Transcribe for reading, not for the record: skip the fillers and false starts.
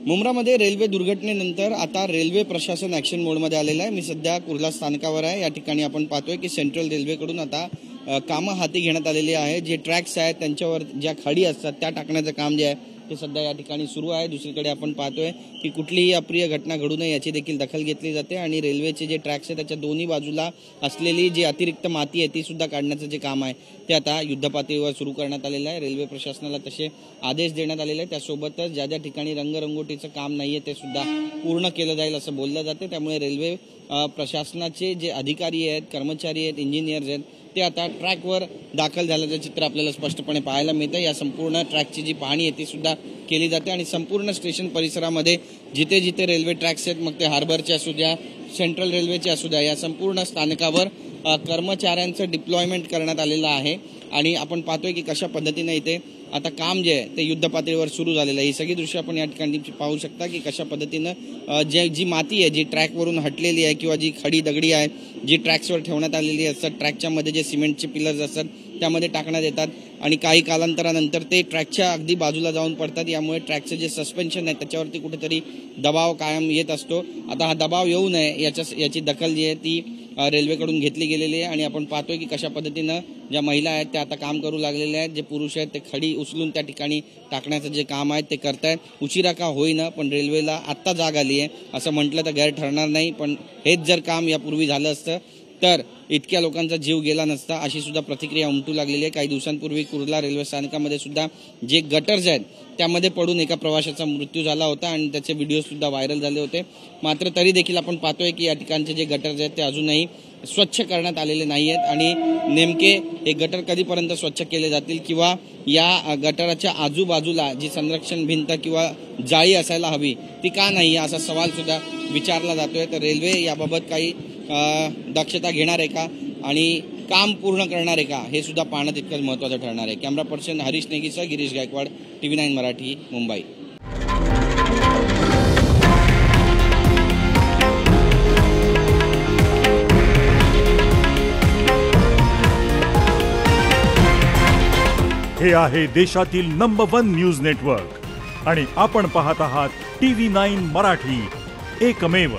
मुंब्रामध्ये railway दुर्घटनेनंतर आता railway प्रशासन ॲक्शन मोडमध्ये आलेलं आहे। मी सध्या कुर्ला स्थानकावर आहे। या ठिकाणी आपण पाहतोय की सेंट्रल रेल्वेकडून आता कामं हाती घेण्यात आलेली आहे। जे ट्रॅक्स आहेत त्यांच्यावर ज्या खडी असतात त्या टाकण्याचं काम जे आहे ते सध्या या ठिकाणी सुरू आहे। दुसरीकडे आपण पाहतोय की कुठलीही अप्रिय घटना घडू नये याची देखील दखल घेतली जाते आणि रेल्वेचे जे ट्रॅक्स आहेत त्याच्या दोन्ही बाजूला असलेली जी अतिरिक्त माती आहे ती सुद्धा काढण्याचं जे काम आहे ते आता युद्धपातळीवर सुरू करण्यात आलेलं आहे। रेल्वे प्रशासनाला तसे आदेश देण्यात आलेले आहेत। त्यासोबतच ज्या ज्या ठिकाणी रंगरंगोटीचं काम नाहीये ते सुद्धा पूर्ण केलं जाईल असं बोललं जाते। त्यामुळे रेल्वे प्रशासनाचे जे अधिकारी आहेत, कर्मचारी आहेत, इंजिनियर्स आहेत ते आता ट्रॅकवर दाखल झाल्याचं चित्र आपल्याला स्पष्टपणे पाहायला मिळतं। या संपूर्ण ट्रॅकची जी पाहणी आहे ती सुद्धा केली जाते आणि संपूर्ण स्टेशन परिसरामध्ये जिथे जिथे रेल्वे ट्रॅक्स आहेत, मग ते हार्बरचे असू द्या, सेंट्रल रेल्वेचे असू द्या, या संपूर्ण स्थानकावर कर्मचाऱ्यांचं डिप्लॉयमेंट करण्यात आलेलं आहे। आणि आपण पाहतोय की कशा पद्धतीने इथे आता काम जे आहे ते युद्ध पातळीवर सुरू झालेलं आहे। ही सगळी दृश्य आपण या ठिकाणी पाहू शकता की कशा पद्धतीनं जी माती आहे जी ट्रॅकवरून हटलेली आहे किंवा जी खडी दगडी आहे जी ट्रॅक्सवर ठेवण्यात आलेली असतात, ट्रॅकच्या मध्ये जे सिमेंटचे पिलर्स असतात त्यामध्ये टाकण्यात येतात आणि काही कालांतरानंतर ते ट्रॅकच्या अगदी बाजूला जाऊन पडतात। यामुळे ट्रॅकचं जे सस्पेन्शन आहे त्याच्यावरती कुठेतरी दबाव कायम येत असतो। आता हा दबाव येऊ नये याची दखल जी आहे ती रेल्वेकडून घेतली गेलेली आहे आणि आपण पाहतोय की कशा पद्धतीनं ज्या महिला आहेत त्या आता काम करू लागलेल्या आहेत। जे पुरुष आहेत ते खडी उचलून त्या ठिकाणी टाकण्याचं जे काम आहे ते करतायत। उशिरा का होईना पण रेल्वेला आत्ता जाग आली आहे असं म्हटलं तर गैर ठरणार नाही। पण हेच जर काम यापूर्वी झालं असतं तर इतक्या लोकांचा जीव गेला नसता अशी सुद्धा प्रतिक्रिया उमटू लागलेली आहे। काही दिवसांपूर्वी कुर्ला रेल्वे स्थानकामध्ये सुद्धा जे गटर्स आहेत त्यामध्ये पडून एका प्रवाशाचा मृत्यू झाला होता आणि त्याचे व्हिडिओ सुद्धा व्हायरल झाले होते। मात्र तरी देखील आपण पाहतोय की या ठिकाणचे जे गटर्स आहेत ते अजूनही स्वच्छ करण्यात आलेले नाही आहेत आणि नेमके हे गटर कधीपर्यंत स्वच्छ केले जातील किंवा या गटराच्या आजूबाजूला जी संरक्षण भिंत किंवा जाळी असायला हवी ती का नाही असा सवाल सुद्धा विचारला जातोय। तर रेल्वे याबाबत काही दक्षता घेणार आहे का आणि काम पूर्ण करणार आहे का हे सुद्धा पाहणं तितकंच महत्त्वाचं ठरणार आहे। कॅमेरा पर्सन हरीश नेगीसह गिरीश गायकवाड, TV9 मराठी, मुंबई। हे आहे देशातील नंबर 1 न्यूज नेटवर्क आणि आपण पाहत आहात TV9 मराठी, एकमेव।